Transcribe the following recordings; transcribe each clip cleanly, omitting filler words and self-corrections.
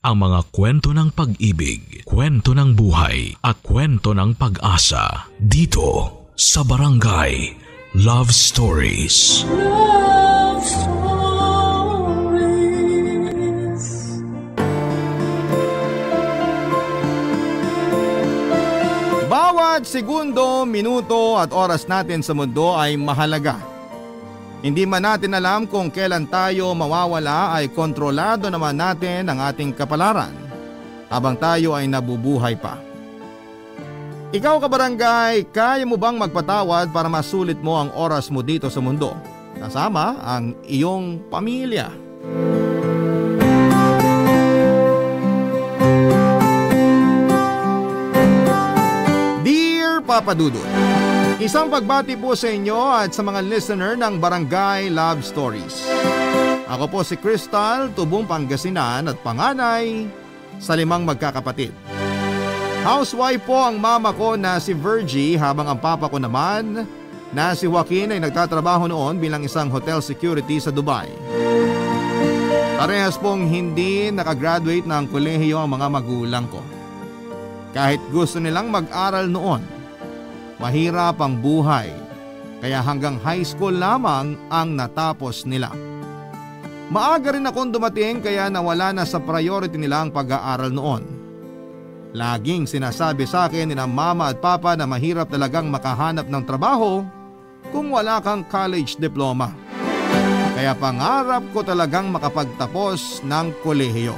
ang mga kwento ng pag-ibig, kwento ng buhay at kwento ng pag-asa dito sa Barangay Love Stories. Love Stories. Bawat segundo, minuto at oras natin sa mundo ay mahalaga. Hindi man natin alam kung kailan tayo mawawala ay kontrolado naman natin ang ating kapalaran habang tayo ay nabubuhay pa. Ikaw kabarangay, kaya mo bang magpatawad para masulit mo ang oras mo dito sa mundo? Kasama ang iyong pamilya. Dear Papa Dudut, isang pagbati po sa inyo at sa mga listener ng Barangay Love Stories. Ako po si Crystal, tubong Pangasinan at panganay sa 5 magkakapatid. Housewife po ang mama ko na si Virgie habang ang papa ko naman na si Joaquin ay nagtatrabaho noon bilang isang hotel security sa Dubai. Parehas pong hindi nakagraduate ng kolehiyo ang mga magulang ko. Kahit gusto nilang mag-aral noon, mahirap ang buhay, kaya hanggang high school lamang ang natapos nila. Maaga rin akong dumating kaya nawala na sa priority nila ang pag-aaral noon. Laging sinasabi sa akin ni na mama at papa na mahirap talagang makahanap ng trabaho kung wala kang college diploma. Kaya pangarap ko talagang makapagtapos ng kolehiyo.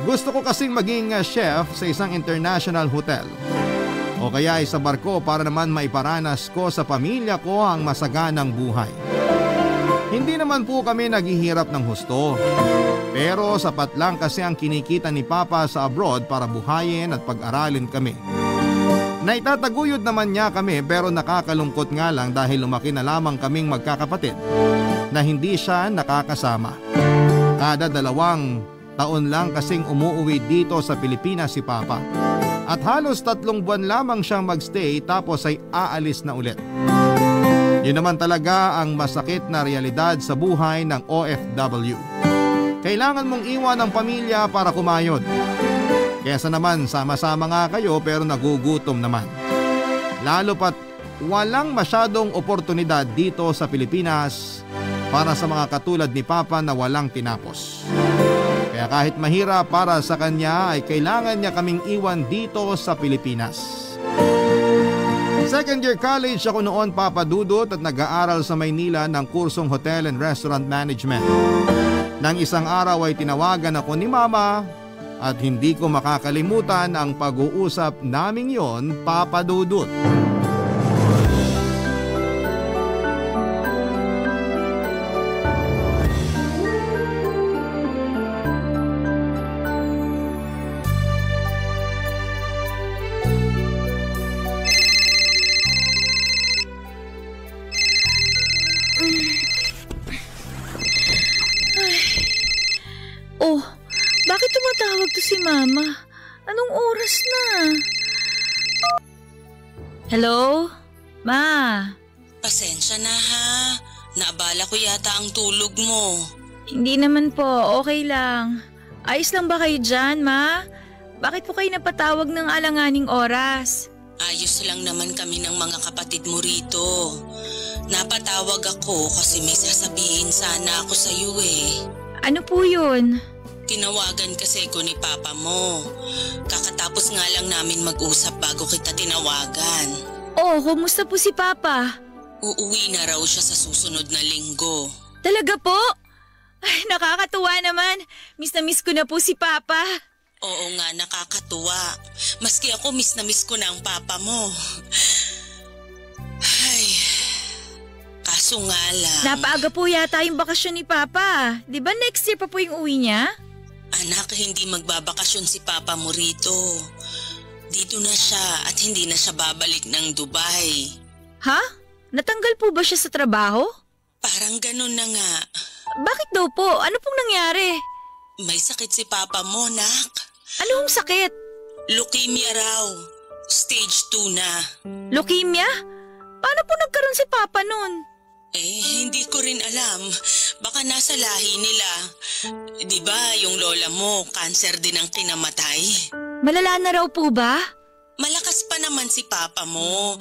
Gusto ko kasing maging chef sa isang international hotel. O kaya ay sa barko para naman maiparanas ko sa pamilya ko ang masaganang buhay. Hindi naman po kami naghihirap ng husto. Pero sapat lang kasi ang kinikita ni Papa sa abroad para buhayin at pag-aralin kami. Naitataguyod naman niya kami pero nakakalungkot nga lang dahil lumaki na lamang kaming magkakapatid na hindi siya nakakasama. Kada 2 taon lang kasing umuuwi dito sa Pilipinas si Papa. At halos 3 buwan lamang siyang magstay tapos ay aalis na ulit. Yun naman talaga ang masakit na realidad sa buhay ng OFW. Kailangan mong iwan ang pamilya para kumayod. Kesa naman sama-sama nga kayo pero nagugutom naman. Lalo pat walang masyadong oportunidad dito sa Pilipinas para sa mga katulad ni Papa na walang tinapos. Kaya kahit mahirap para sa kanya ay kailangan niya kaming iwan dito sa Pilipinas. Second year college ako noon, Papa Dudut, at nag-aaral sa Maynila ng kursong Hotel and Restaurant Management. Nang isang araw ay tinawagan ako ni Mama at hindi ko makakalimutan ang pag-uusap naming yon, Papa Dudut. Oh, bakit tumatawag to si Mama? Anong oras na? Hello? Ma? Pasensya na ha. Naabala ko yata ang tulog mo. Hindi naman po, okay lang. Ayos lang ba kayo dyan, Ma? Bakit po kayo napatawag ng alanganing oras? Ayos lang naman kami ng mga kapatid mo rito. Napatawag ako kasi may sasabihin sana ako sa iyo eh. Ano po yun? Tinawagan kasi ko ni Papa mo. Kakatapos nga lang namin mag-usap bago kita tinawagan. Oh, kumusta po si Papa? Uuwi na raw siya sa susunod na linggo. Talaga po? Ay, nakakatuwa naman. Miss na miss ko na po si Papa. Oo nga, nakakatuwa. Maski ako miss na miss ko na ang Papa mo. Ay, kaso nga lang. Napaaga po yata yung bakasyon ni Papa. Di ba next year pa po yung uwi niya? Anak, hindi magbabakasyon si Papa mo rito. Dito na siya at hindi na siya babalik ng Dubai. Ha? Natanggal po ba siya sa trabaho? Parang ganun na nga. Bakit daw po? Ano pong nangyari? May sakit si Papa mo, nak. Anong sakit? Leukemia raw. Stage 2 na. Leukemia? Paano po nagkaroon si Papa nun? Hindi ko rin alam. Baka nasa lahi nila. Di ba yung lola mo, cancer din ang kinamatay? Malala na raw po ba? Malakas pa naman si papa mo.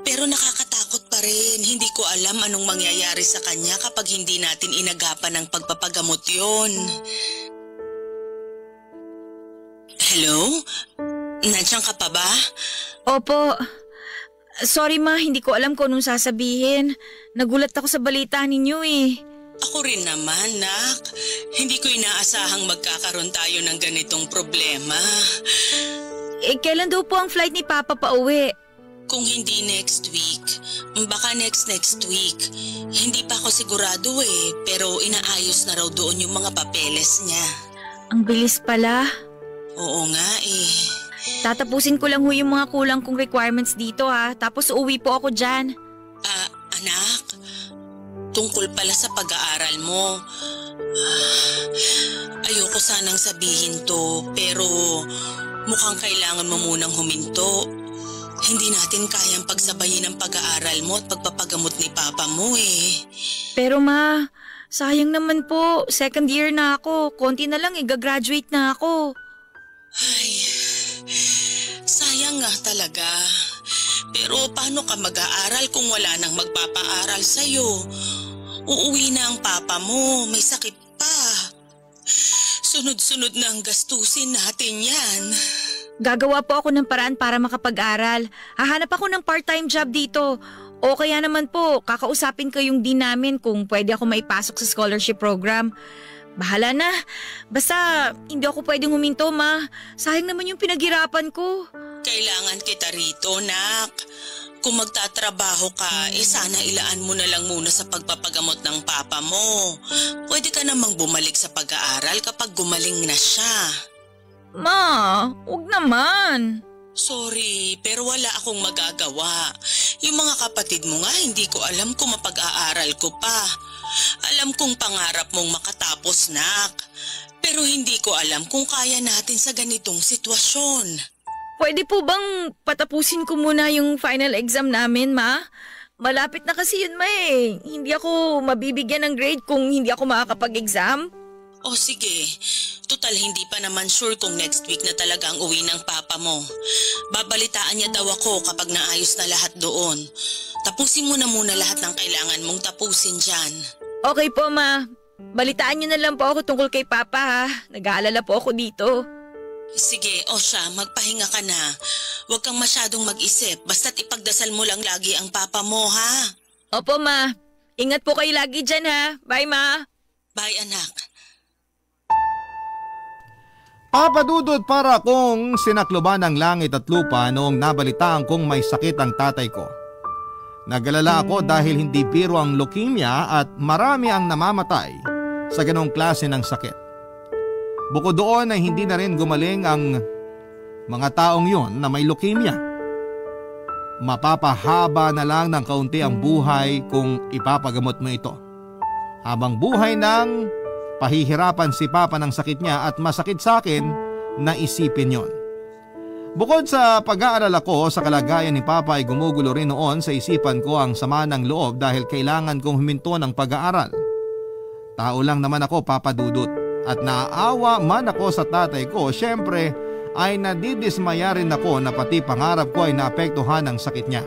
Pero nakakatakot pa rin. Hindi ko alam anong mangyayari sa kanya kapag hindi natin inagapan ng pagpapagamot yon. Hello? Nandiyan ka pa ba? Opo. Sorry ma, hindi ko alam kung anong sasabihin. Nagulat ako sa balita ninyo eh. Ako rin naman, Nak. Hindi ko inaasahang magkakaroon tayo ng ganitong problema. Kailan daw po ang flight ni Papa pa uwi? Kung hindi next week, baka next week. Hindi pa ako sigurado pero inaayos na raw doon yung mga papeles niya. Ang bilis pala. Oo nga Tatapusin ko lang yung mga kulang kong requirements dito tapos uuwi po ako dyan. Anak, tungkol pala sa pag-aaral mo. Ayoko sanang sabihin to pero mukhang kailangan mo munang huminto. Hindi natin kayang pagsabayin ang pag-aaral mo at pagpapagamot ni Papa mo Pero ma, sayang naman po. Second year na ako. Konti na lang gagraduate na ako. Ay, sayang nga talaga. Pero paano ka mag-aaral kung wala nang magpapaaral sa'yo? Uuwi na ang papa mo, may sakit pa. Sunod-sunod na ang gastusin natin yan. Gagawa po ako ng paraan para makapag-aral. Hahanap ako ng part-time job dito. O kaya naman po, kakausapin ko yung dean namin kung pwede ako maipasok sa scholarship program. Bahala na. Basta hindi ako pwedeng huminto, ma. Sayang naman yung pinaghirapan ko. Kailangan kita rito, Nak. Kung magtatrabaho ka, sana ilaan mo na lang muna sa pagpapagamot ng papa mo. Pwede ka namang bumalik sa pag-aaral kapag gumaling na siya. Ma, huwag naman. Sorry, pero wala akong magagawa. Yung mga kapatid mo nga, hindi ko alam kung mapag-aaral ko pa. Alam kong pangarap mong makatapos, Nak. Pero hindi ko alam kung kaya natin sa ganitong sitwasyon. Pwede po bang patapusin ko muna yung final exam namin, ma? Malapit na kasi yun, ma Hindi ako mabibigyan ng grade kung hindi ako makakapag-exam. O sige, tutal hindi pa naman sure kung next week na talaga ang uwi ng papa mo. Babalitaan niya daw ako kapag naayos na lahat doon. Tapusin mo na muna lahat ng kailangan mong tapusin dyan. Okay po, ma. Balitaan niyo na lang po ako tungkol kay Papa, ha? Nag-aalala po ako dito. Sige, siya, magpahinga ka na. Huwag kang masyadong mag-isip, basta't ipagdasal mo lang lagi ang papa mo, ha? Opo, ma. Ingat po kayo lagi dyan, ha? Bye, ma. Bye, anak. Papadudod para kong sinakloban ng langit at lupa noong nabalitaan kong may sakit ang tatay ko. Nagalala ako dahil hindi biro ang leukemia at marami ang namamatay sa ganong klase ng sakit. Bukod doon ay hindi na rin gumaling ang mga taong yon na may leukemia. Mapapahaba na lang ng kaunti ang buhay kung ipapagamot mo ito. Habang buhay nang pahihirapan si Papa ng sakit niya at masakit sa akin na isipin yon. Bukod sa pag-aalala ko sa kalagayan ni Papa ay gumugulo rin noon sa isipan ko ang sama ng loob dahil kailangan kong huminto ng pag-aaral. Tao lang naman ako, Papa Dudut, at naaawa man ako sa tatay ko, syempre ay nadidismaya rin ako na pati pangarap ko ay naapektuhan ng sakit niya.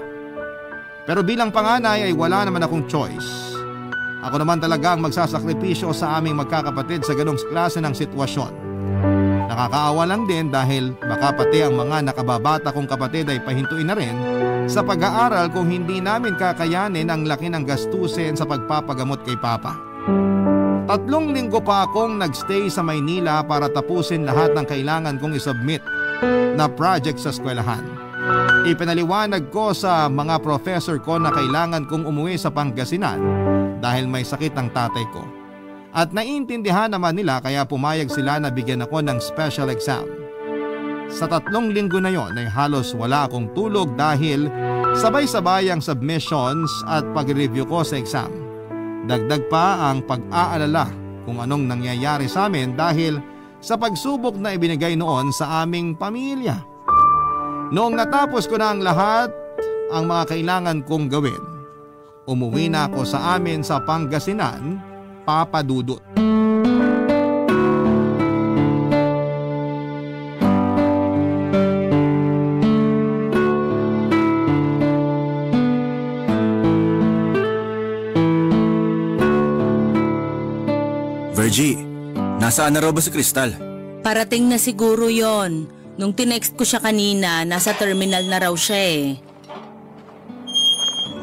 Pero bilang panganay ay wala naman akong choice. Ako naman talaga ang magsasakripisyo sa aming magkakapatid sa ganong klase ng sitwasyon. Nakakaawa lang din dahil baka pati ang mga nakababata kong kapatid ay pahintuin na rin sa pag-aaral kung hindi namin kakayanin ang laki ng gastusin sa pagpapagamot kay Papa. 3 linggo pa akong nagstay sa Maynila para tapusin lahat ng kailangan kong isubmit na project sa eskwelahan. Ipinaliwanag ko sa mga professor ko na kailangan kong umuwi sa Pangasinan dahil may sakit ang tatay ko. At naiintindihan naman nila kaya pumayag sila na bigyan ako ng special exam. Sa 3 linggo na yon ay halos wala akong tulog dahil sabay-sabay ang submissions at pag-review ko sa exam. Dagdag pa ang pag-aalala kung anong nangyayari sa amin dahil sa pagsubok na ibinigay noon sa aming pamilya. Noong natapos ko na ang lahat ang mga kailangan kong gawin, umuwi na ako sa amin sa Pangasinan, Papa Dudut. Virgie, nasaan na raw ba si Crystal? Parating na siguro yon. Nung tinext ko siya kanina, nasa terminal na raw siya eh.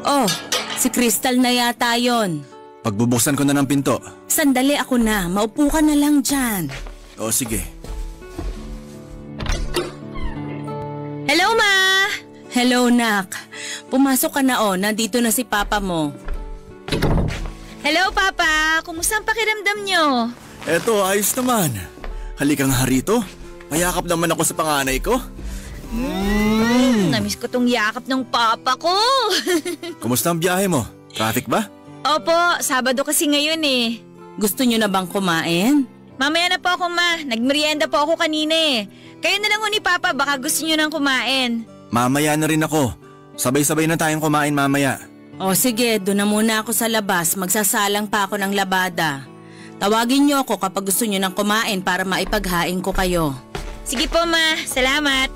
Oh, si Crystal na yata yon. Pagbubuksan ko na ng pinto. Sandali, ako na. Maupo ka na lang dyan. O sige. Hello, Ma! Hello, Nak. Pumasok ka na nandito na si Papa mo. Hello, Papa! Kumusta ang pakiramdam nyo? Eto, ayos naman. Halika nga rito. Mayakap naman ako sa panganay ko. Namiss ko tong yakap ng papa ko. Kumusta ang biyahe mo? Traffic ba? Opo, Sabado kasi ngayon eh. Gusto nyo na bang kumain? Mamaya na po ako, Ma. Nagmerienda po ako kanina eh. Kayo na lang ni Papa, baka gusto nyo nang kumain. Mamaya na rin ako. Sabay-sabay na tayong kumain mamaya. O sige, doon na muna ako sa labas. Magsasalang pa ako ng labada. Tawagin niyo ako kapag gusto niyo ng kumain para maipaghain ko kayo. Sige po, Ma. Salamat.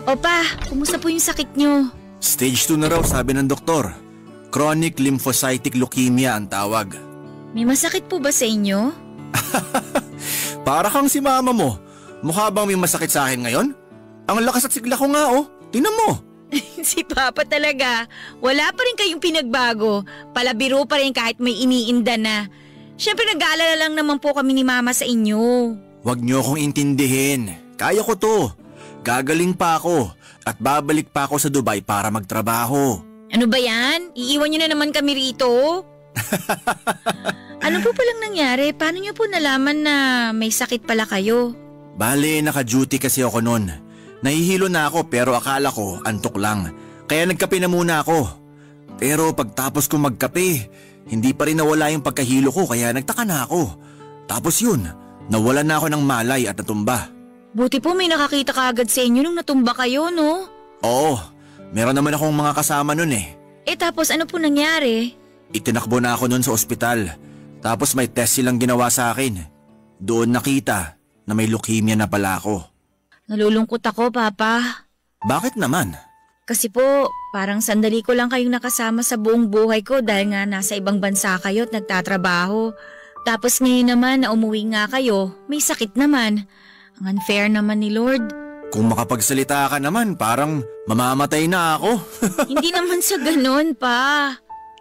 Opa, kumusta po yung sakit nyo? Stage 2 na raw sabi ng doktor. Chronic lymphocytic leukemia ang tawag. May masakit po ba sa inyo? Para kang si mama mo. Mukha bang may masakit sa akin ngayon? Ang lakas at sigla ko nga Tingnan mo. Si Papa talaga. Wala pa rin kayong pinagbago. Palabiro pa rin kahit may iniinda na. Siyempre nag-aalala lang naman po kami ni Mama sa inyo. Huwag niyo akong intindihin. Kaya ko to. Gagaling pa ako at babalik pa ako sa Dubai para magtrabaho. Ano ba yan? Iiwan niyo na naman kami rito? Ano po palang nangyari? Paano niyo po nalaman na may sakit pala kayo? Bale, naka-duty kasi ako nun. Nahihilo na ako pero akala ko antok lang. Kaya nagkape na muna ako. Pero pagtapos ko magkape, hindi pa rin nawala yung pagkahilo ko kaya nagtaka na ako. Tapos yun, nawala na ako ng malay at natumba. Buti po may nakakita kaagad sa inyo nung natumba kayo, no? Oo, meron naman akong mga kasama nun eh. Tapos ano po nangyari? Itinakbo na ako nun sa ospital. Tapos may test silang ginawa sa akin. Doon nakita na may leukemia na pala ako. Nalulungkot ako, Papa. Bakit naman? Kasi po, parang sandali ko lang kayong nakasama sa buong buhay ko dahil nga nasa ibang bansa kayo at nagtatrabaho. Tapos ngayon naman na umuwi nga kayo, may sakit naman. Ang unfair naman ni Lord. Kung makapagsalita ka naman, parang mamamatay na ako. Hindi naman sa ganun, Pa.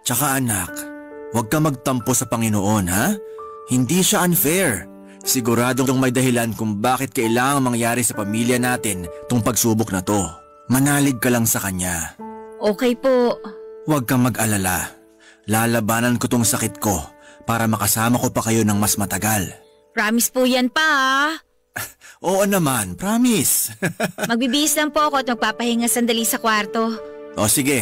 Tsaka anak, huwag ka magtampo sa Panginoon, ha? Hindi siya unfair. Siguradong may dahilan kung bakit kailangang mangyari sa pamilya natin tong pagsubok na to. Manalig ka lang sa Kanya. Okay po. Huwag kang mag-alala. Lalabanan ko tong sakit ko para makasama ko pa kayo ng mas matagal. Promise po yan, Pa. Oo naman, promise. Magbibihis lang po ako at magpapahinga sandali sa kwarto. O sige,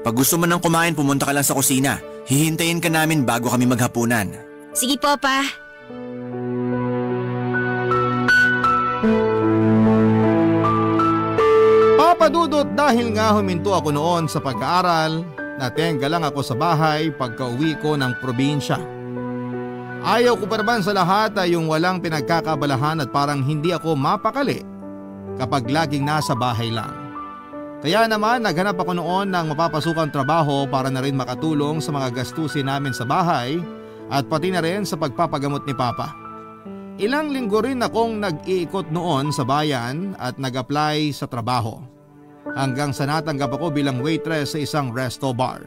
pag gusto mo nang kumain pumunta ka lang sa kusina. Hihintayin ka namin bago kami maghapunan. Sige po, Pa. Papa Dudut, dahil nga huminto ako noon sa pag-aaral, natenga lang ako sa bahay pagka-uwi ko ng probinsya. Ayaw ko pa naman sa lahat ay yung walang pinagkakabalahan at parang hindi ako mapakali kapag laging nasa bahay lang. Kaya naman naghanap ako noon ng mapapasukang trabaho para na rin makatulong sa mga gastusin namin sa bahay at pati na rin sa pagpapagamot ni Papa. Ilang linggo rin akong nag-iikot noon sa bayan at nag-apply sa trabaho. Hanggang sa natanggap ako bilang waitress sa isang resto bar.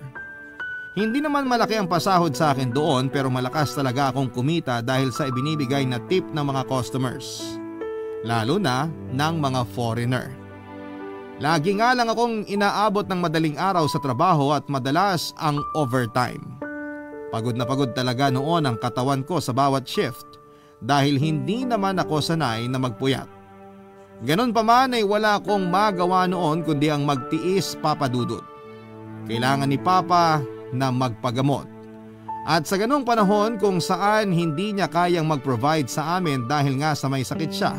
Hindi naman malaki ang pasahod sa akin doon pero malakas talaga akong kumita dahil sa ibinibigay na tip ng mga customers. Lalo na ng mga foreigner. Lagi nga lang akong inaabot ng madaling araw sa trabaho at madalas ang overtime. Pagod na pagod talaga noon ang katawan ko sa bawat shift dahil hindi naman ako sanay na magpuyat. Ganon pa man ay wala akong magawa noon kundi ang magtiis, Papa Dudut. Kailangan ni Papa na magpagamot. At sa ganong panahon kung saan hindi niya kayang mag-provide sa amin dahil nga sa may sakit siya,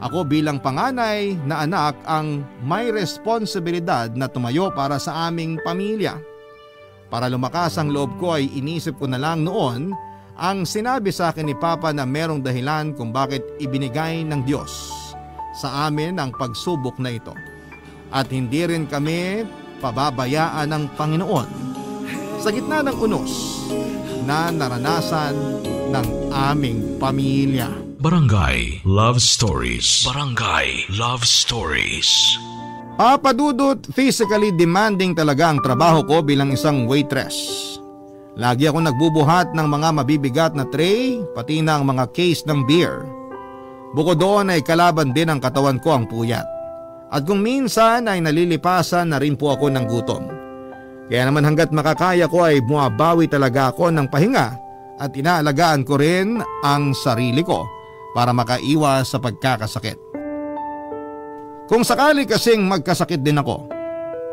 ako bilang panganay na anak ang may responsibilidad na tumayo para sa aming pamilya. Para lumakas ang loob ko ay inisip ko na lang noon ang sinabi sa akin ni Papa na merong dahilan kung bakit ibinigay ng Diyos sa amin ang pagsubok na ito. At hindi rin kami pababayaan ng Panginoon sa gitna ng unos na naranasan ng aming pamilya. Barangay Love Stories. Barangay Love Stories. Papa Dudut, physically demanding talaga ang trabaho ko bilang isang waitress. Lagi ako nagbubuhat ng mga mabibigat na tray, pati na ang mga case ng beer. Bukod doon ay kalaban din ang katawan ko ang puyat. At kung minsan ay nalilipasan na rin po ako ng gutom. Kaya naman hanggat makakaya ko ay bumabawi talaga ako ng pahinga at inaalagaan ko rin ang sarili ko para makaiwas sa pagkakasakit. Kung sakali kasing magkasakit din ako,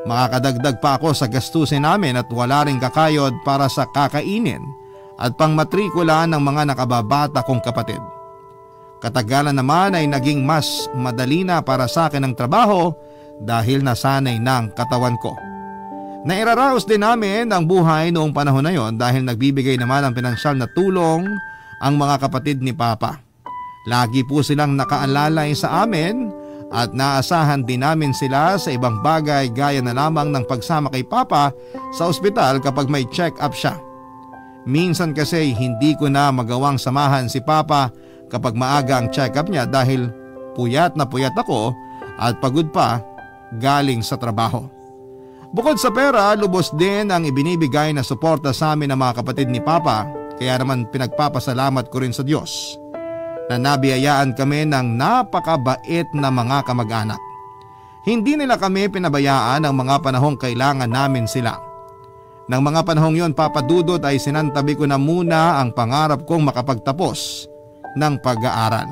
makakadagdag pa ako sa gastusin namin at wala ring kakayod para sa kakainin at pangmatrikula ng mga nakababata kong kapatid. Katagalan naman ay naging mas madali na para sa akin ang trabaho dahil nasanay na ang katawan ko. Nairaraos din namin ang buhay noong panahon na yon dahil nagbibigay naman ng pinansyal na tulong ang mga kapatid ni Papa. Lagi po silang nakaalalay sa amin at naasahan din namin sila sa ibang bagay gaya na lamang ng pagsama kay Papa sa ospital kapag may check-up siya. Minsan kasi hindi ko na magawang samahan si Papa kapag maaga ang check-up niya dahil puyat na puyat ako at pagod pa galing sa trabaho. Bukod sa pera, lubos din ang ibinibigay na suporta sa amin ng mga kapatid ni Papa, kaya naman pinagpapasalamat ko rin sa Diyos na nabiyayaan kami ng napakabait na mga kamag-anak. Hindi nila kami pinabayaan ang mga panahong kailangan namin sila. Nang mga panahong yon, Papa Dudut, ay sinantabi ko na muna ang pangarap kong makapagtapos ng pag-aaral.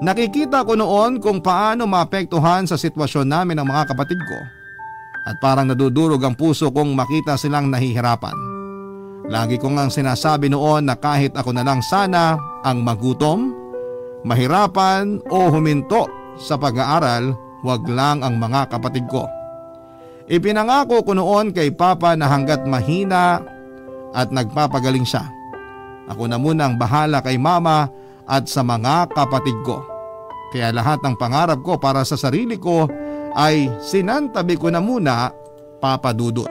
Nakikita ko noon kung paano maapektuhan sa sitwasyon namin ang mga kapatid ko at parang nadudurog ang puso kong makita silang nahihirapan. Lagi ko ngang sinasabi noon na kahit ako na lang sana ang magutom, mahirapan o huminto sa pag-aaral, wag lang ang mga kapatid ko. Ipinangako ko noon kay Papa na hanggat mahina at nagpapagaling siya, ako na muna ang bahala kay Mama at sa mga kapatid ko. Kaya lahat ng pangarap ko para sa sarili ko ay sinantabi ko na muna, Papa Dudut.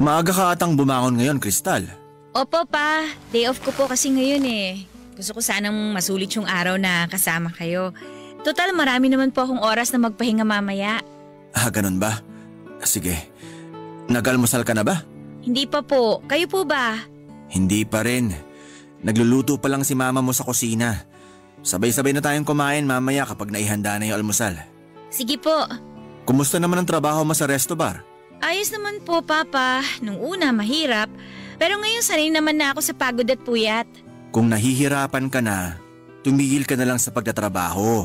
Maaga ka atang bumangon ngayon, Kristal. Opo pa, day off ko po kasi ngayon eh. Gusto ko sanang masulit yung araw na kasama kayo. Total marami naman po akong oras na magpahinga mamaya. Ganun ba? Sige. Nag-almusal ka na ba? Hindi pa po. Kayo po ba? Hindi pa rin. Nagluluto pa lang si Mama mo sa kusina. Sabay-sabay na tayong kumain mamaya kapag naihanda na yung almusal. Sige po. Kumusta naman ang trabaho mo sa resto bar? Ayos naman po, Papa. Nung una, mahirap. Pero ngayon sanay naman na ako sa pagod at puyat. Kung nahihirapan ka na, tumigil ka na lang sa pagtatrabaho.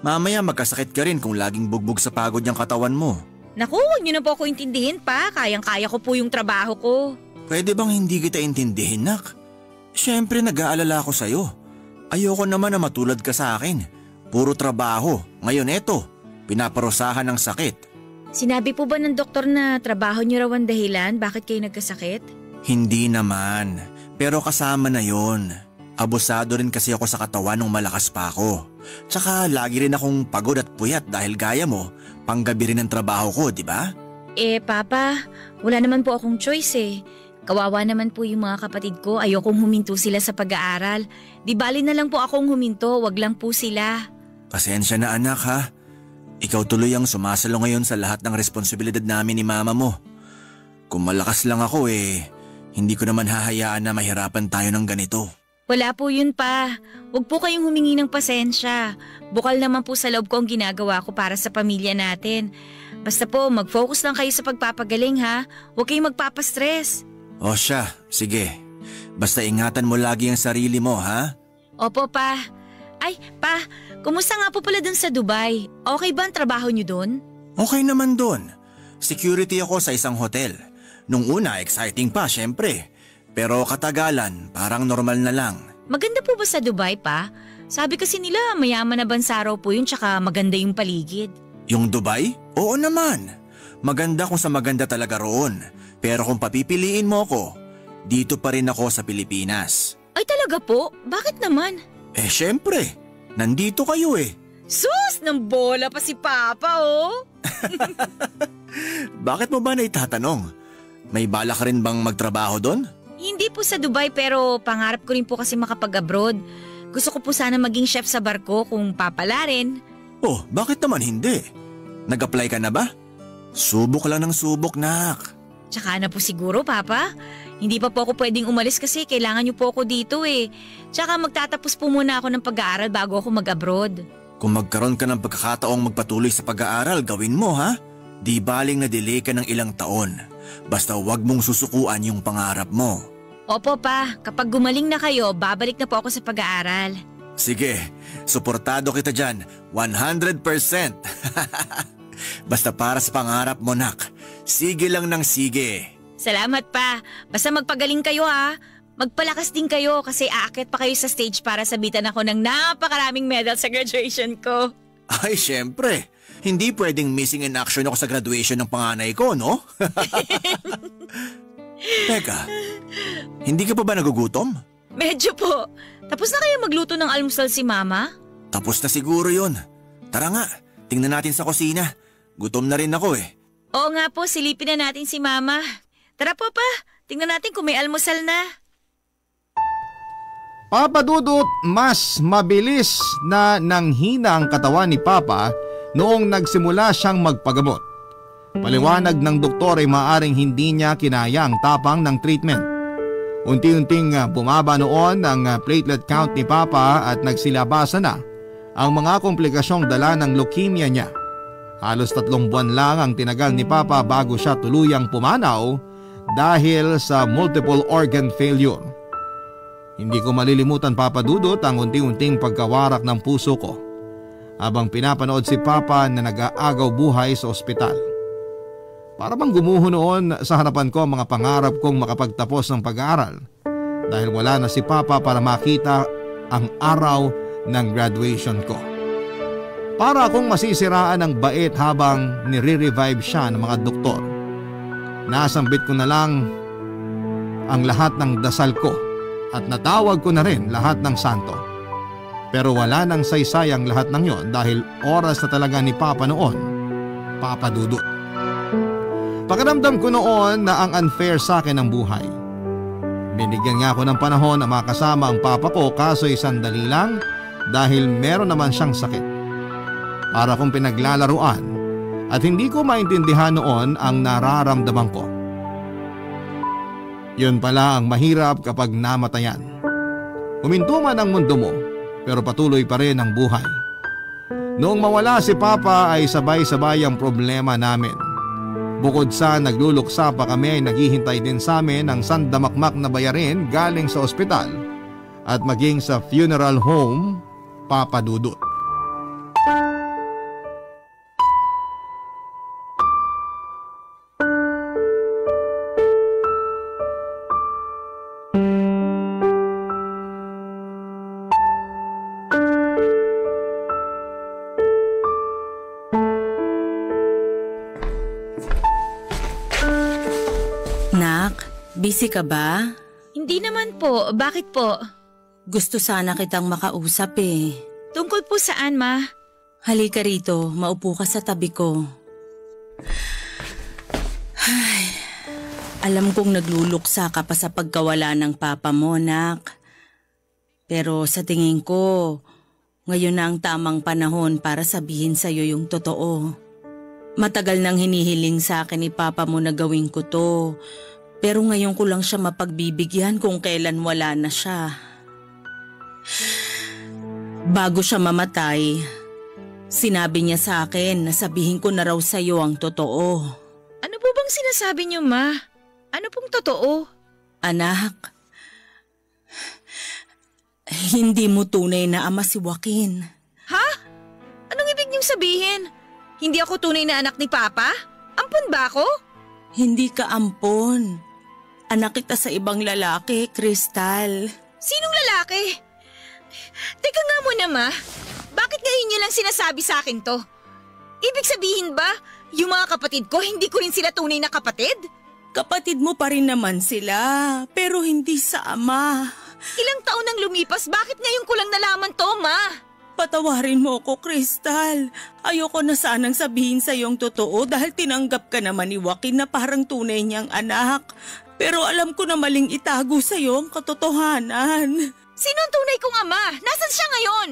Mamaya magkasakit ka rin kung laging bugbog sa pagod yung katawan mo. Naku, huwag niyo na po ako intindihin pa. Kayang-kaya ko po yung trabaho ko. Pwede bang hindi kita intindihin, Nak? Siyempre nag-aalala ako sa'yo. Ayoko naman na matulad ka sa akin. Puro trabaho. Ngayon eto, pinaparusahan ng sakit. Sinabi po ba ng doktor na trabaho niyo raw ang dahilan bakit kayo nagkasakit? Hindi naman, pero kasama na yon. Abusado rin kasi ako sa katawan nung malakas pa ako. Tsaka lagi rin akong pagod at puyat dahil gaya mo, panggabi rin ang trabaho ko, di ba? Papa, wala naman po akong choice eh. Kawawa naman po yung mga kapatid ko, ayokong huminto sila sa pag-aaral. Di bali na lang po akong huminto, wag lang po sila. Pasensya na anak ha. Ikaw tuloy ang sumasalo ngayon sa lahat ng responsibilidad namin ni Mama mo. Kung malakas lang ako hindi ko naman hahayaan na mahirapan tayo ng ganito. Wala po yun pa. Huwag po kayong humingi ng pasensya. Bukal naman po sa loob ko ang ginagawa ko para sa pamilya natin. Basta po mag-focus lang kayo sa pagpapagaling ha. Huwag kayong magpapastress. O siya, sige. Basta ingatan mo lagi ang sarili mo ha. Opo pa. Ay, pa, kumusta nga po pala dun sa Dubai? Okay ba ang trabaho niyo dun? Okay naman doon. Security ako sa isang hotel. Nung una, exciting pa syempre. Pero katagalan, parang normal na lang. Maganda po ba sa Dubai pa? Sabi kasi nila mayaman na bansa raw po yun tsaka maganda yung paligid. Yung Dubai? Oo naman. Maganda kung sa maganda talaga roon. Pero kung papipiliin mo ako, dito pa rin ako sa Pilipinas. Ay talaga po? Bakit naman? Syempre. Nandito kayo eh. Sus! Nang bola pa si Papa oh! Bakit mo ba naitatanong? May bala ka rin bang magtrabaho doon? Hindi po sa Dubai pero pangarap ko rin po kasi makapag-abroad. Gusto ko po sana maging chef sa barko kung papala rin. Oh, bakit naman hindi? Nag-apply ka na ba? Subok lang ng subok, nak. Tsaka na po siguro, Papa. Hindi pa po ako pwedeng umalis kasi kailangan niyo po ako dito eh. Tsaka magtatapos po muna ako ng pag-aaral bago ako mag-abroad. Kung magkaroon ka ng pagkakataong magpatuloy sa pag-aaral, gawin mo ha? Di baling na-delay ka ng ilang taon. Basta wag mong susukuan yung pangarap mo. Opo pa, kapag gumaling na kayo, babalik na po ako sa pag-aaral. Sige, suportado kita dyan, 100%. Basta para sa pangarap mo, nak. Sige lang ng sige. Salamat pa. Basta magpagaling kayo ha. Magpalakas din kayo kasi aakyat pa kayo sa stage para sabitan ako ng napakaraming medal sa graduation ko. Ay, syempre. Hindi pwedeng missing in action ako sa graduation ng panganay ko, no? Teka, hindi ka pa ba nagugutom? Medyo po. Tapos na kayo magluto ng almusal si Mama? Tapos na siguro yun. Tara nga, tingnan natin sa kusina. Gutom na rin ako eh. Oo nga po, silipin na natin si Mama. Tara po pa, tingnan natin kung may almusal na. Papa Dudut, mas mabilis na nanghina ang katawan ni Papa noong nagsimula siyang magpagamot. Paliwanag ng doktor ay maaring hindi niya kinaya ang tapang ng treatment. Unti-unting bumaba noon ang platelet count ni Papa at nagsilabasa na ang mga komplikasyong dala ng leukemia niya. Halos 3 buwan lang ang tinagal ni Papa bago siya tuluyang pumanaw dahil sa multiple organ failure. Hindi ko malilimutan, Papa Dudut, ang unti-unting pagkawarak ng puso ko habang pinapanood si Papa na nag-aagaw buhay sa ospital. Para bang gumuho noon sa harapan ko ang mga pangarap kong makapagtapos ng pag-aaral dahil wala na si Papa para makita ang araw ng graduation ko. Para akong masisiraan ng bait habang nire-revive siya ng mga doktor. Nasambit ko na lang ang lahat ng dasal ko at natawag ko na rin lahat ng santo. Pero wala nang saysay ang lahat ng yon dahil oras na talaga ni Papa noon, Papa Dudut. Pakiramdam ko noon na ang unfair sa akin ang buhay. Binigyan nga ako ng panahon na makasama ang Papa ko kaso sandali lang dahil meron naman siyang sakit. Para kong pinaglalaruan at hindi ko maintindihan noon ang nararamdaman ko. Yun pala ang mahirap kapag namatayan. Huminto man ang mundo mo pero patuloy pa rin ang buhay. Noong mawala si Papa ay sabay-sabay ang problema namin. Bukod sa nagluluksa pa kami ay naghihintay din sa amin ang sandamakmak na bayarin galing sa ospital at maging sa funeral home, Papa Dudut. Busy ka ba? Hindi naman po. Bakit po? Gusto sana kitang makausap eh. Tungkol po saan, Ma? Halika rito, maupo ka sa tabi ko. Ay, alam kong nagluluksa ka pa sa pagkawala ng Papa mo, nak. Pero sa tingin ko, ngayon na ang tamang panahon para sabihin sa'yo yung totoo. Matagal nang hinihiling sa akin ni Papa mo na gawin ko to. Pero ngayon ko lang siya mapagbibigyan kung kailan wala na siya. Bago siya mamatay, sinabi niya sa akin na sabihin ko na raw sa'yo ang totoo. Ano po bang sinasabi niyo, Ma? Ano pong totoo? Anak, hindi mo tunay na ama si Joaquin. Ha? Anong ibig niyong sabihin? Hindi ako tunay na anak ni Papa? Ampon ba ako? Hindi ka ampon. Anak kita sa ibang lalaki, Crystal. Sinong lalaki? Teka nga muna, Ma. Bakit ngayon niyo lang sinasabi sa akin to? Ibig sabihin ba, yung mga kapatid ko, hindi ko rin sila tunay na kapatid? Kapatid mo pa rin naman sila, pero hindi sa ama. Ilang taon nang lumipas, bakit ngayon ko lang nalaman to, Ma? Patawarin mo ko, Crystal. Ayoko na sanang sabihin sa iyong totoo dahil tinanggap ka naman ni Joaquin na parang tunay niyang anak. Pero alam ko na maling itago sa iyo ang katotohanan. Sino ang tunay kong ama? Nasaan siya ngayon?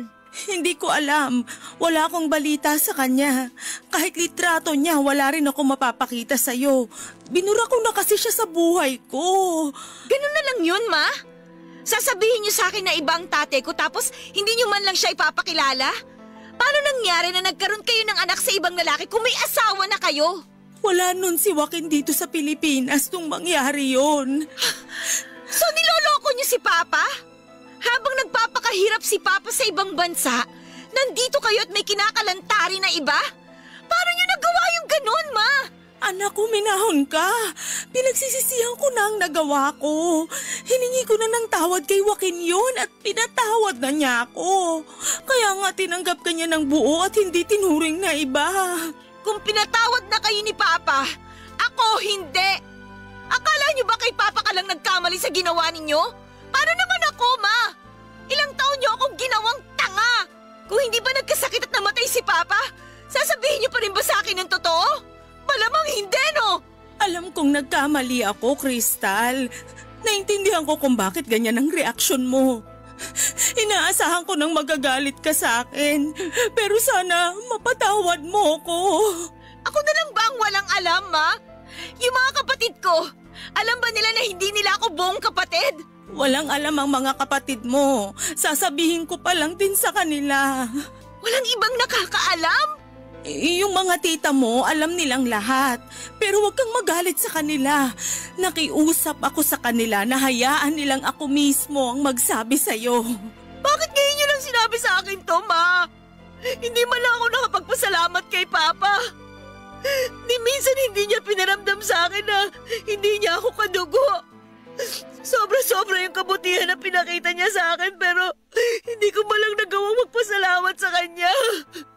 Hindi ko alam. Wala akong balita sa kanya. Kahit litrato niya, wala rin ako mapapakita sa iyo. Binura ko na kasi siya sa buhay ko. Ganun na lang yun, Ma? Sasabihin niyo sa akin na ibang tatay ko tapos hindi niyo man lang siya ipapakilala? Paano nangyari na nagkaroon kayo ng anak sa ibang lalaki kung may asawa na kayo? Wala nun si Joaquin dito sa Pilipinas nung mangyari yun. So niloloko niyo si Papa? Habang nagpapakahirap si Papa sa ibang bansa, nandito kayo at may kinakalantari na iba? Paano niyo nagawa yung ganun, Ma? Anak ko, minahon ka. Pinagsisisihan ko na ang nagawa ko. Hiningi ko na ng tawad kay Joaquin yun at pinatawad na niya ako. Kaya nga tinanggap ka niya ng buo at hindi tinuring na iba. Kung pinatawad na kayo ni Papa, ako hindi. Akala niyo ba kay Papa ka lang nagkamali sa ginawa ninyo? Paano naman ako, Ma? Ilang taon niyo akong ginawang tanga. Kung hindi ba nagkasakit at namatay si Papa, sasabihin niyo pa rin ba sa akin ang totoo? Malamang hindi, no? Alam kong nagkamali ako, Crystal. Naintindihan ko kung bakit ganyan ang reaksyon mo. Inaasahan ko nang magagalit ka sa akin. Pero sana mapatawad mo ko. Ako na lang ba ang walang alam, Ma? Yung mga kapatid ko, alam ba nila na hindi nila ako buong kapatid? Walang alam ang mga kapatid mo. Sasabihin ko pa lang din sa kanila. Walang ibang nakakaalam? Yung mga tita mo, alam nilang lahat. Pero huwag kang magalit sa kanila. Nakiusap ako sa kanila na hayaan nilang ako mismo ang magsabi sa'yo. Bakit ngayon niyo lang sinabi sa akin to, Ma? Hindi man lang ako nakapagpasalamat kay Papa. Ni minsan hindi niya pinaramdam sa akin na hindi niya ako kadugo. Sobra-sobra yung kabutihan na pinakita niya sa akin pero hindi ko malang nagawang magpasalamat sa kanya.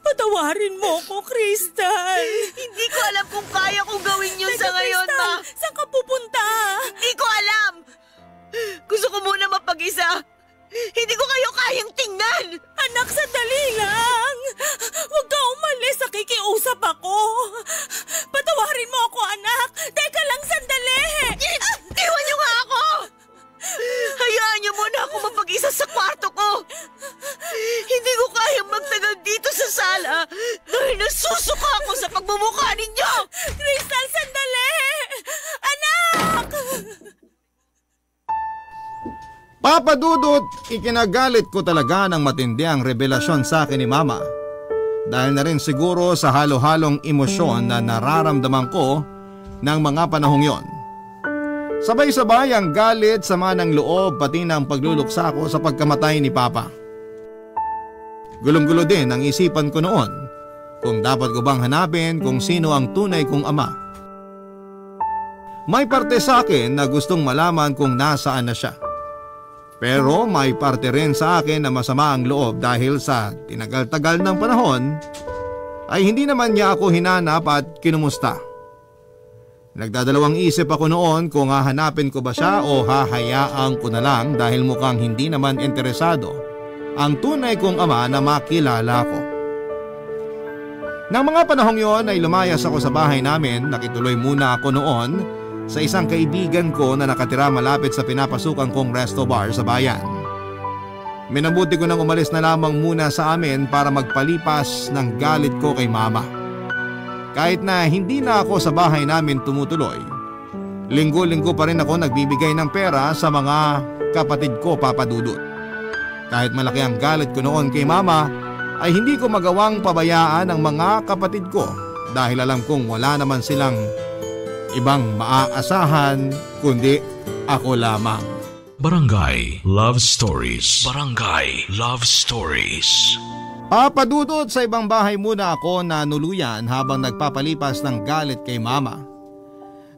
Patawarin mo ko, Crystal. Hindi ko alam kung kaya kong gawin yun sa ngayon, Crystal, Ma. saan ka pupunta? Hindi ko alam. Gusto ko muna mapag-isa. Hindi ko kayo kayang tingnan. Anak, sandali lang. Huwag ka umalis, nakikiusap ako. Patawarin mo ako, anak. Teka lang, sandali. Iwan niyo nga ako. Hayaan niyo muna ako mapag-isa sa kwarto ko. Hindi ko kayang magtagal dito sa sala dahil nasusuka ako sa pagmumukha ninyo. Crystal, sandali. Anak! Papa Dudut, ikinagalit ko talaga ng matindi ang revelasyon sa akin ni Mama. Dahil na rin siguro sa halo-halong emosyon na nararamdaman ko ng mga panahong yon. Sabay-sabay ang galit, sama ng loob, pati ng pagluluksa ko sa pagkamatay ni Papa. Gulong-gulo din ang isipan ko noon kung dapat ko bang hanapin kung sino ang tunay kong ama. May parte sa akin na gustong malaman kung nasaan na siya. Pero may parte rin sa akin na masama ang loob dahil sa tinagal-tagal ng panahon ay hindi naman niya ako hinanap at kinumusta. Nagdadalawang isip ako noon kung hahanapin ko ba siya o hahayaan ko na lang dahil mukhang hindi naman interesado ang tunay kong ama na makilala ko. Nang mga panahong yon ay lumayas ako sa bahay namin, nakituloy muna ako noon sa isang kaibigan ko na nakatira malapit sa pinapasukan kong resto bar sa bayan. Minabuti ko nang umalis na lamang muna sa amin para magpalipas ng galit ko kay Mama. Kahit na hindi na ako sa bahay namin tumutuloy, linggo-linggo pa rin ako nagbibigay ng pera sa mga kapatid ko, Papa Dudut. Kahit malaki ang galit ko noon kay Mama, ay hindi ko magawang pabayaan ang mga kapatid ko dahil alam kong wala naman silang ibang maaasahan kundi ako lamang. Barangay Love Stories. Barangay Love Stories. Papadudot sa ibang bahay muna ako na nuluyan habang nagpapalipas ng galit kay mama.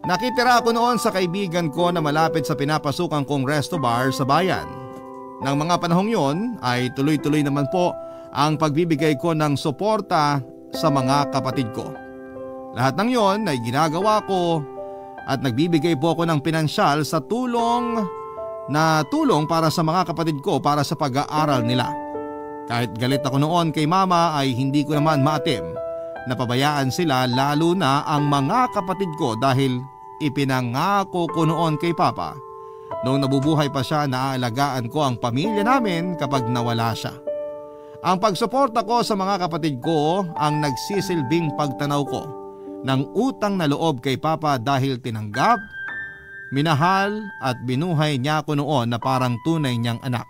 Nakitira ako noon sa kaibigan ko na malapit sa pinapasukan kong resto bar sa bayan. Nang mga panahong yon ay tuloy-tuloy naman po ang pagbibigay ko ng suporta sa mga kapatid ko. Lahat ng yon ay ginagawa ko at nagbibigay po ako ng pinansyal sa tulong para sa mga kapatid ko para sa pag-aaral nila. Kahit galit ako noon kay mama ay hindi ko naman maatim na pabayaan sila, lalo na ang mga kapatid ko, dahil ipinangako ko noon kay papa noong nabubuhay pa siya na aalagaan ko ang pamilya namin kapag nawala siya. Ang pagsuporta ko sa mga kapatid ko ang nagsisilbing pagtanaw ko ng utang na loob kay papa dahil tinanggap, minahal at binuhay niya ako noon na parang tunay niyang anak.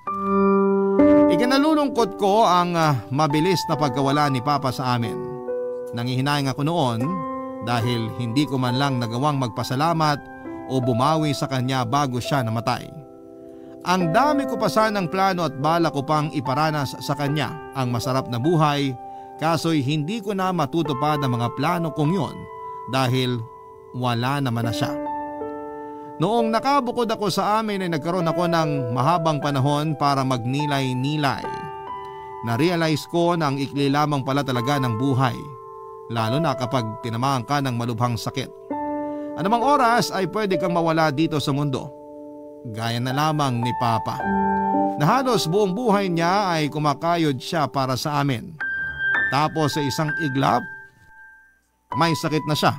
Ikinalulungkot ko ang mabilis na pagkawala ni papa sa amin. Nangihinayang ako noon dahil hindi ko man lang nagawang magpasalamat o bumawi sa kanya bago siya namatay. Ang dami ko pa sanang plano at bala ko pang iparanas sa kanya ang masarap na buhay, kaso'y hindi ko na matutupad ang mga plano kong yon dahil wala naman na siya. Noong nakabukod ako sa amin ay nagkaroon ako ng mahabang panahon para magnilay-nilay. Na-realize ko na ang ikli lamang pala talaga ng buhay, lalo na kapag tinamaan ka ng malubhang sakit. Anumang oras ay pwede kang mawala dito sa mundo. Gaya na lamang ni Papa, na halos buong buhay niya ay kumakayod siya para sa amin. Tapos sa isang iglap, may sakit na siya.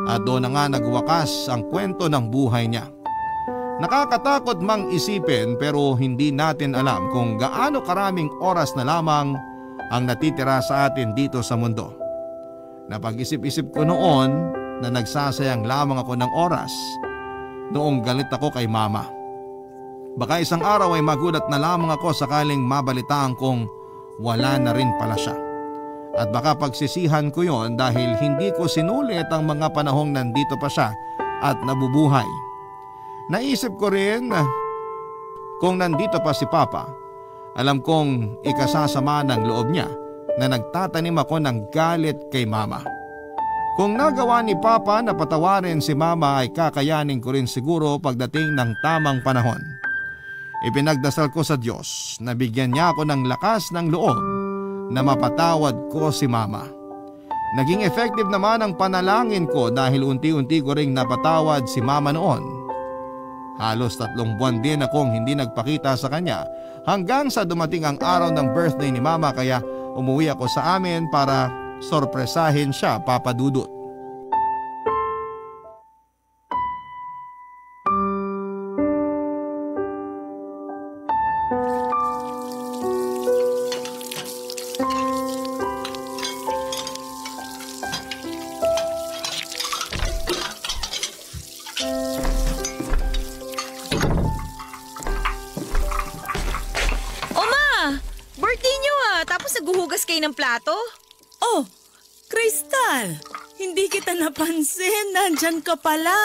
At doon na nga nagwakas ang kwento ng buhay niya. Nakakatakot mang isipin pero hindi natin alam kung gaano karaming oras na lamang ang natitira sa atin dito sa mundo. Napag-isip-isip ko noon na nagsasayang lamang ako ng oras noong galit ako kay mama. Baka isang araw ay magulat na lamang ako sakaling mabalitaan kong wala na rin pala siya. At baka pagsisihan ko yon dahil hindi ko sinulit ang mga panahong nandito pa siya at nabubuhay. Naisip ko rin kung nandito pa si Papa, alam kong ikasasama ng loob niya na nagtatanim ako ng galit kay mama. Kung nagawa ni Papa na patawarin si mama ay kakayanin ko rin siguro pagdating ng tamang panahon. Ipinagdasal ko sa Diyos na bigyan niya ako ng lakas ng loob na mapatawad ko si mama. Naging effective naman ang panalangin ko dahil unti-unti ko ring napatawad si mama noon. Halos 3 buwan din akong hindi nagpakita sa kanya hanggang sa dumating ang araw ng birthday ni mama, kaya umuwi ako sa amin para sorpresahin siya, Papa Dudut. Ng plato? Oh, Crystal! Hindi kita napansin. Nandyan ka pala.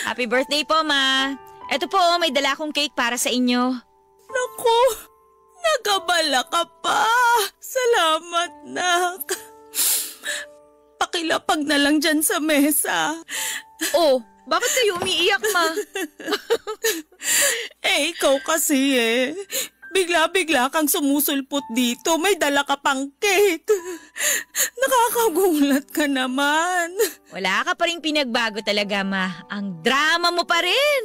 Happy birthday po, Ma. Eto po, may dala akong cake para sa inyo. Naku, nagabala ka pa. Salamat, nak. Pakilapag na lang dyan sa mesa. Oh, bakit kayo umiiyak, Ma? Ikaw kasi Bigla-bigla kang sumusulpot dito. May dala ka pang cake. Nakakagulat ka naman. Wala ka pa rin pinagbago talaga, Ma. Ang drama mo pa rin.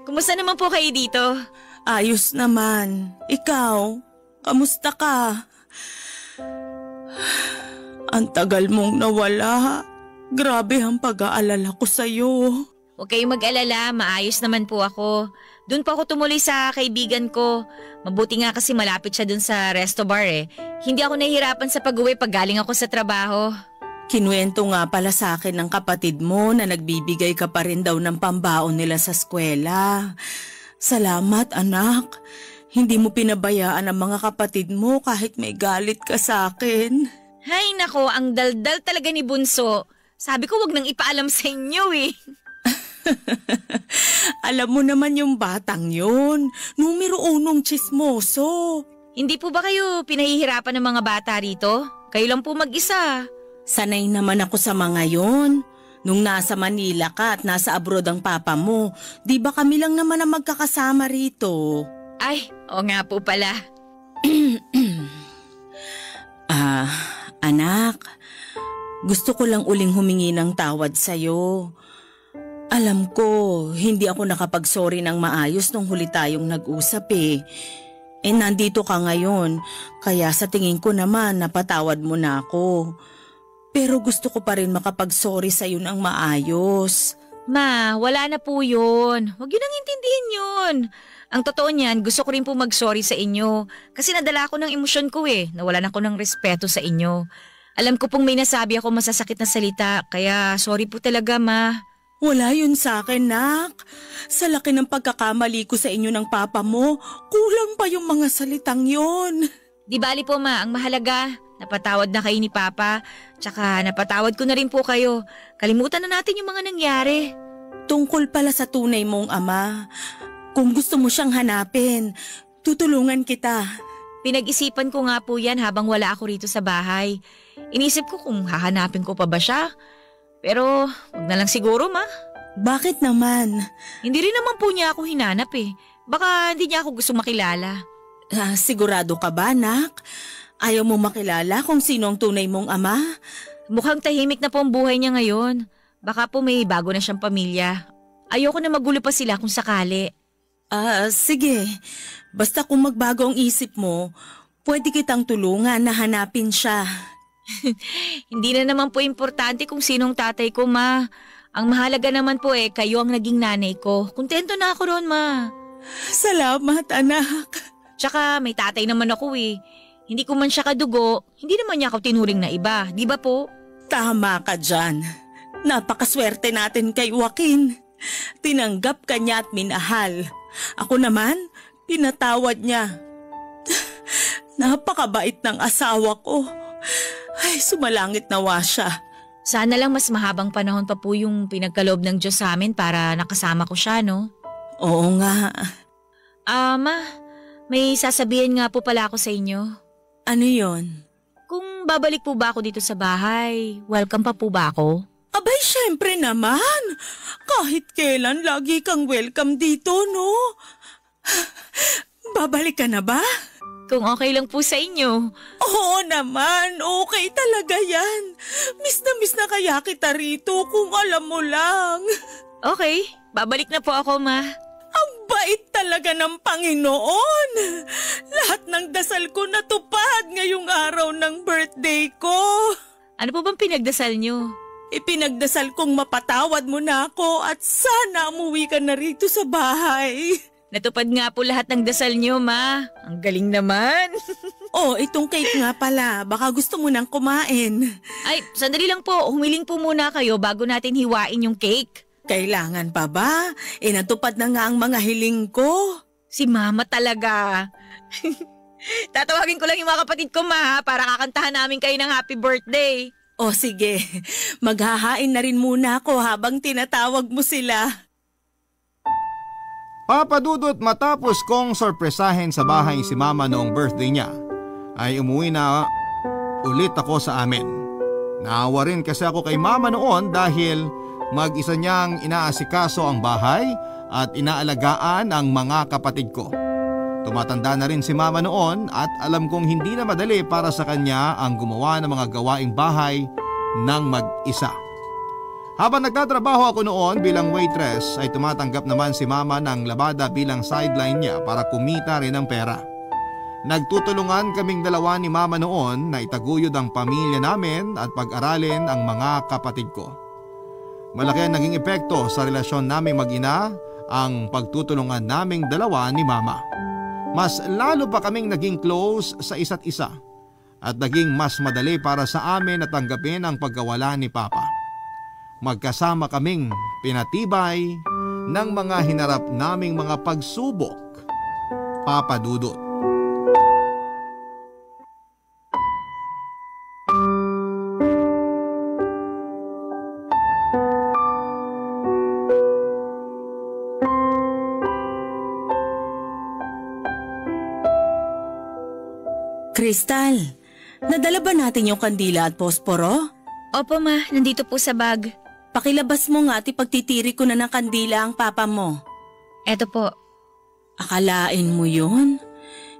Kumusta naman po kayo dito? Ayos naman. Ikaw, kamusta ka? Ang tagal mong nawala. Grabe ang pag-aalala ko sa'yo. Huwag kayong mag-alala, maayos naman po ako. Doon po ako tumuloy sa kaibigan ko. Mabuti nga kasi malapit siya doon sa resto bar . Hindi ako nahihirapan sa pag-uwi pag galing ako sa trabaho. Kinuwento nga pala sa akin ng kapatid mo na nagbibigay ka pa rin daw ng pambaon nila sa eskwela. Salamat, anak. Hindi mo pinabayaan ang mga kapatid mo kahit may galit ka sa akin. Hay nako, ang daldal talaga ni Bunso. Sabi ko wag nang ipaalam sa inyo . Alam mo naman yung batang yun. Numero 1 tsismoso. Hindi po ba kayo pinahihirapan ng mga bata rito? Kayo lang po mag-isa. Sanay naman ako sa mga yon. Nung nasa Manila ka at nasa abroad ang papa mo, di ba kami lang naman ang magkakasama rito? Ay, o nga po pala. Anak, gusto ko lang uling humingi ng tawad sa'yo. Alam ko, hindi ako nakapag-sorry ng maayos nung huli tayong nag-usap eh. Nandito ka ngayon, kaya sa tingin ko naman napatawad mo na ako. Pero gusto ko pa rin makapag-sorry sa'yo ng maayos. Ma, wala na po yun. Huwag yun ang intindihin yun. Ang totoo niyan, gusto ko rin po mag-sorry sa inyo. Kasi nadala ako ng emosyon ko eh. Nawalan ako ng respeto sa inyo. Alam ko pong may nasabi ako masasakit na salita, kaya sorry po talaga, Ma. Wala yun sa akin, Nak. Sa laki ng pagkakamali ko sa inyo ng papa mo, kulang pa yung mga salitang yun. Di bali po, Ma. Ang mahalaga, napatawad na kayo ni Papa. Tsaka napatawad ko na rin po kayo. Kalimutan na natin yung mga nangyari. Tungkol pala sa tunay mong ama. Kung gusto mo siyang hanapin, tutulungan kita. Pinag-isipan ko nga po yan habang wala ako rito sa bahay. Inisip ko kung hahanapin ko pa ba siya. Pero wag na lang siguro, Ma. Bakit naman? Hindi rin naman po niya ako hinanap eh. Baka hindi niya ako gusto makilala. Sigurado ka ba, Nak? Ayaw mo makilala kung sino ang tunay mong ama? Mukhang tahimik na po ang buhay niya ngayon. Baka po may bago na siyang pamilya. Ayoko na magulo pa sila kung sakali. Sige. Basta kung magbago ang isip mo, pwede kitang tulungan na hanapin siya. Hindi na naman po importante kung sinong tatay ko, Ma. Ang mahalaga naman po kayo ang naging nanay ko. Kontento na ako roon, Ma. Salamat, anak. Tsaka may tatay naman ako eh. Hindi ko man siya kadugo, hindi naman niya ako tinuring na iba, di ba po? Tama ka dyan. Napakaswerte natin kay Joaquin. Tinanggap ka niya at minahal. Ako naman, pinatawad niya. Napakabait ng asawa ko. Ay, sumalangit nawa siya. Sana lang mas mahabang panahon pa po yung pinagkaloob ng Diyos sa amin para nakasama ko siya, no? Oo nga. Ma, may sasabihin nga po pala ako sa inyo. Ano yon? Kung babalik po ba ako dito sa bahay, welcome pa po ba ako? Abay, syempre naman. Kahit kailan, lagi kang welcome dito, no? Babalik ka na ba? Kung okay lang po sa inyo. Oo naman, okay talaga yan. Miss na kaya kita rito kung alam mo lang. Okay, babalik na po ako, Ma. Ang bait talaga ng Panginoon. Lahat ng dasal ko natupad ngayong araw ng birthday ko. Ano po bang pinagdasal niyo? Ipinagdasal kong mapatawad mo na ako at sana umuwi ka na rito sa bahay. Natupad nga po lahat ng dasal niyo, Ma. Ang galing naman. Itong cake nga pala. Baka gusto mo nang kumain. Ay, sandali lang po. Humiling po muna kayo bago natin hiwain yung cake. Kailangan pa ba? Natupad na nga ang mga hiling ko. Si Mama talaga. Tatawagin ko lang yung mga kapatid ko, Ma, para kakantahan namin kayo ng happy birthday. Sige. Maghahain na rin muna ako habang tinatawag mo sila. Papa Dudut, matapos kong sorpresahin sa bahay si Mama noong birthday niya, ay umuwi na ulit ako sa amin. Naawa rin kasi ako kay Mama noon dahil mag-isa niyang inaasikaso ang bahay at inaalagaan ang mga kapatid ko. Tumatanda na rin si Mama noon at alam kong hindi na madali para sa kanya ang gumawa ng mga gawaing bahay ng mag-isa. Habang nagtatrabaho ako noon bilang waitress ay tumatanggap naman si Mama ng labada bilang sideline niya para kumita rin ng pera. Nagtutulungan kaming dalawa ni Mama noon na itaguyod ang pamilya namin at pag-aralin ang mga kapatid ko. Malaki ang naging epekto sa relasyon naming mag-ina ang pagtutulungan naming dalawa ni Mama. Mas lalo pa kaming naging close sa isa't isa at naging mas madali para sa amin na tanggapin ang pagkawala ni Papa. Magkasama kaming pinatibay ng mga hinarap naming mga pagsubok, Papa Dudut. Crystal, nadala ba natin yung kandila at posporo? Opo ma, nandito po sa bag. Pakilabas mo nga at ipagtitiri ko na ng kandila ang papa mo. Eto po. Akalain mo yun?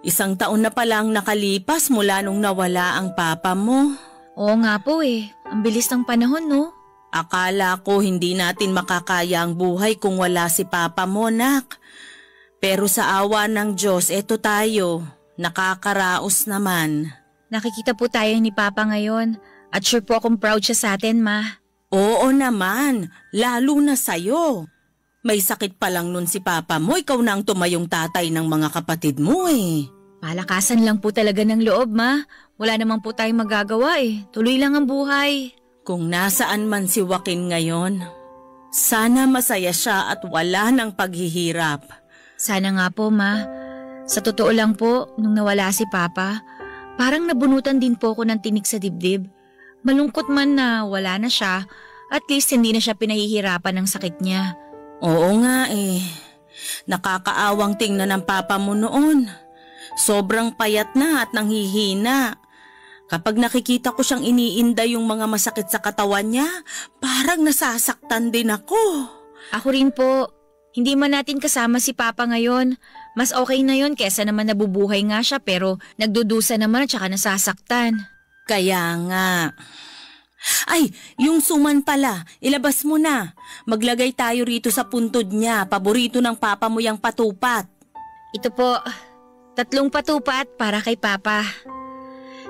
1 taon na palang nakalipas mula nung nawala ang papa mo. Oo nga po eh, ang bilis ng panahon no? Akala ko hindi natin makakaya ang buhay kung wala si papa mo, nak. Pero sa awa ng Diyos, eto tayo. Nakakaraos naman. Nakikita po tayo ni Papa ngayon at sure po akong proud siya sa atin, ma. Oo naman, lalo na sa'yo. May sakit pa lang nun si papa mo, ikaw na ang tumayong tatay ng mga kapatid mo eh. Palakasan lang po talaga ng loob, ma. Wala naman po tayong magagawa eh. Tuloy lang ang buhay. Kung nasaan man si Joaquin ngayon, sana masaya siya at wala ng paghihirap. Sana nga po, ma. Sa totoo lang po, nung nawala si Papa, parang nabunutan din po ako ng tinik sa dibdib. Malungkot man na wala na siya, at least hindi na siya pinahihirapan ng sakit niya. Oo nga eh. Nakakaawang tingnan ng papa mo noon. Sobrang payat na at nanghihina. Kapag nakikita ko siyang iniinda yung mga masakit sa katawan niya, parang nasasaktan din ako. Ako rin po. Hindi man natin kasama si Papa ngayon. Mas okay na yon kesa naman nabubuhay nga siya pero nagdudusa naman at saka nasasaktan. Kaya nga. Ay, yung suman pala, ilabas mo na. Maglagay tayo rito sa puntod niya, paborito ng papa mo yung patupat. Ito po, 3 patupat para kay Papa.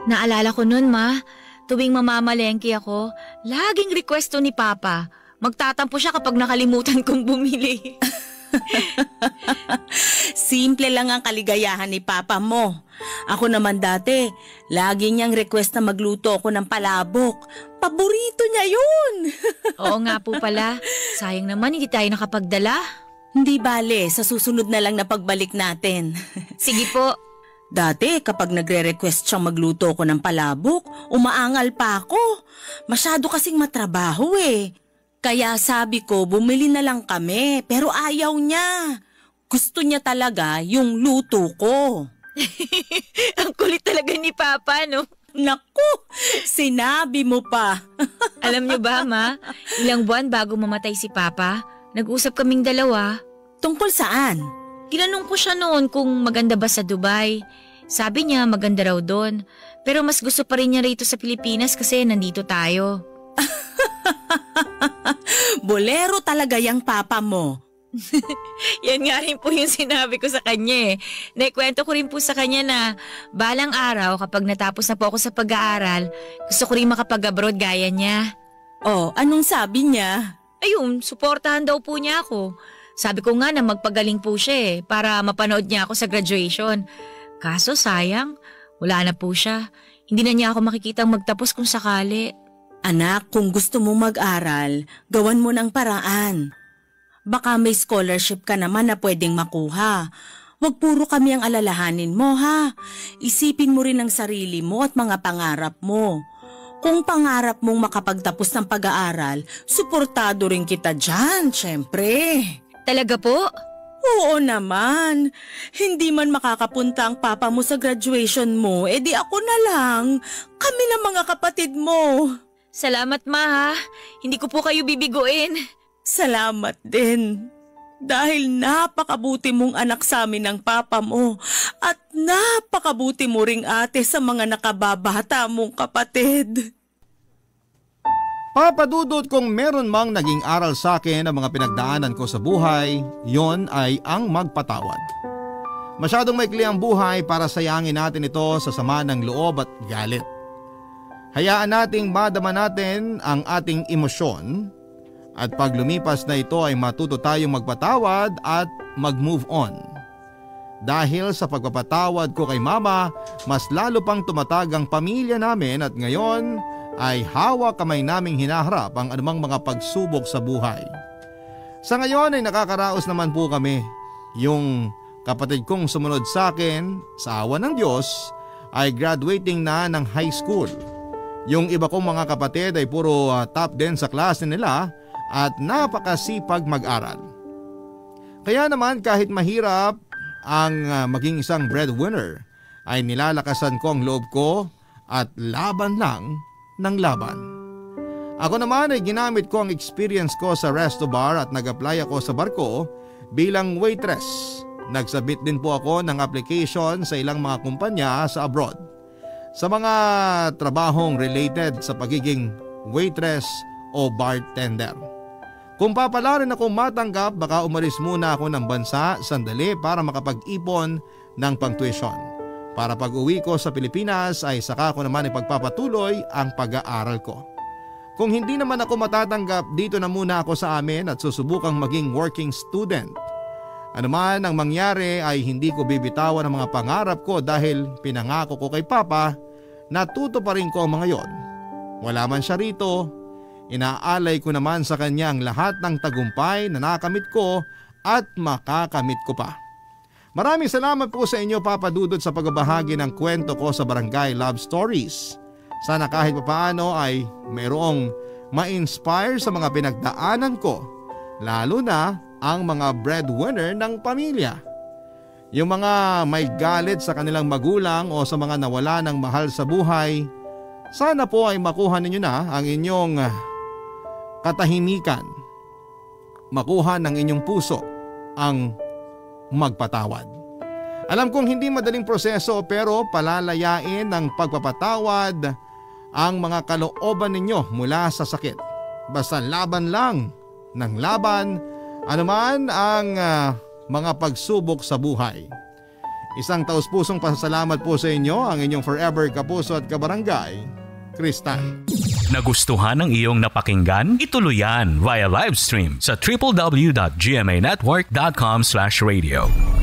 Naalala ko nun, ma, tuwing mamamalengke ako, laging requesto ni Papa. Magtatampo siya kapag nakalimutan kong bumili. Simple lang ang kaligayahan ni papa mo. Ako naman dati, lagi niyang request na magluto ako ng palabok. Paborito niya yun. Oo nga po pala. Sayang naman hindi tayo nakapagdala. Hindi bale, sa susunod na lang na pagbalik natin. Sige po. Dati kapag nagre-request siyang magluto ako ng palabok, umaangal pa ako. Masyado kasing matrabaho eh. Kaya sabi ko bumili na lang kami pero ayaw niya. Gusto niya talaga yung luto ko. Ang kulit talaga ni Papa, no? Naku, sinabi mo pa. Alam niyo ba, ma? Ilang buwan bago mamatay si Papa, nag-usap kaming dalawa. Tungkol saan? Ginanong ko siya noon kung maganda ba sa Dubai. Sabi niya maganda raw doon. Pero mas gusto pa rin niya rito sa Pilipinas kasi nandito tayo. Bolero talaga yung papa mo. Yan nga rin po yung sinabi ko sa kanya eh. Naikwento ko rin po sa kanya na balang araw kapag natapos na po ako sa pag-aaral, gusto ko rin makapag-abroad gaya niya. Oh, anong sabi niya? Ayun, suportahan daw po niya ako. Sabi ko nga na magpagaling po siya eh, para mapanood niya ako sa graduation. Kaso sayang, wala na po siya. Hindi na niya ako makikitang magtapos kung sakali. Anak, kung gusto mo mag-aral, gawan mo ng paraan. Baka may scholarship ka naman na pwedeng makuha. Huwag puro kami ang alalahanin mo ha. Isipin mo rin ang sarili mo at mga pangarap mo. Kung pangarap mong makapagtapos ng pag-aaral, suportado rin kita dyan, syempre. Talaga po? Oo naman. Hindi man makakapunta ang papa mo sa graduation mo, edi ako na lang. Kami na mga kapatid mo. Salamat ma ha. Hindi ko po kayo bibiguin. Salamat din. Dahil napakabuti mong anak sa amin ng papa mo at napakabuti mo ring ate sa mga nakababata mong kapatid. Papa Dudut, kung meron mang naging aral sa akin ang mga pinagdaanan ko sa buhay, yon ay ang magpatawad. Masyadong maikli ang buhay para sayangin natin ito sa sama ng loob at galit. Hayaan nating madama natin ang ating emosyon at pag lumipas na ito ay matuto tayong magpatawad at mag-move on. Dahil sa pagpapatawad ko kay mama, mas lalo pang tumatag ang pamilya namin at ngayon ay hawak kamay naming hinaharap ang anumang mga pagsubok sa buhay. Sa ngayon ay nakakaraos naman po kami. Yung kapatid kong sumunod sa akin, sa awa ng Diyos, ay graduating na ng high school. Yung iba kong mga kapatid ay puro top din sa klase nila at napakasipag mag-aral. Kaya naman kahit mahirap ang maging isang breadwinner, ay nilalakasan ko ang loob ko at laban lang ng laban. Ako naman ay ginamit ko ang experience ko sa resto bar at nag-apply ako sa barko bilang waitress. Nagsabit din po ako ng application sa ilang mga kumpanya sa abroad sa mga trabahong related sa pagiging waitress o bartender. Kung papalarin ako matanggap, baka umalis muna ako ng bansa sandali para makapag-ipon ng pang-tuition. Para pag-uwi ko sa Pilipinas ay saka ko naman ipagpapatuloy ang pag-aaral ko. Kung hindi naman ako matatanggap, dito na muna ako sa amin at susubukang maging working student. Ano man ang mangyari ay hindi ko bibitawan ang mga pangarap ko dahil pinangako ko kay Papa na tutuparin ko ang mga yon. Wala man siya rito, inaalay ko naman sa kanya ang lahat ng tagumpay na nakamit ko at makakamit ko pa. Maraming salamat po sa inyo, Papa Dudut, sa pagbabahagi ng kwento ko sa Barangay Love Stories. Sana kahit papaano ay mayroong ma-inspire sa mga pinagdaanan ko, lalo na ang mga breadwinner ng pamilya. Yung mga may galit sa kanilang magulang o sa mga nawala ng mahal sa buhay, sana po ay makuha ninyo na ang inyong katahimikan. Makuha ng inyong puso ang magpatawad. Alam kong hindi madaling proseso pero palalayain ng pagpapatawad ang mga kalooban ninyo mula sa sakit. Basta laban lang ng laban anuman ang mga pagsubok sa buhay. Isang taus-pusong pasasalamat po sa inyo, ang inyong forever kapuso at kabarangay, Kristan. Nagustuhan ng iyong napakinggan? Ituloy yan via live stream sa www.gmanetwork.com/radio.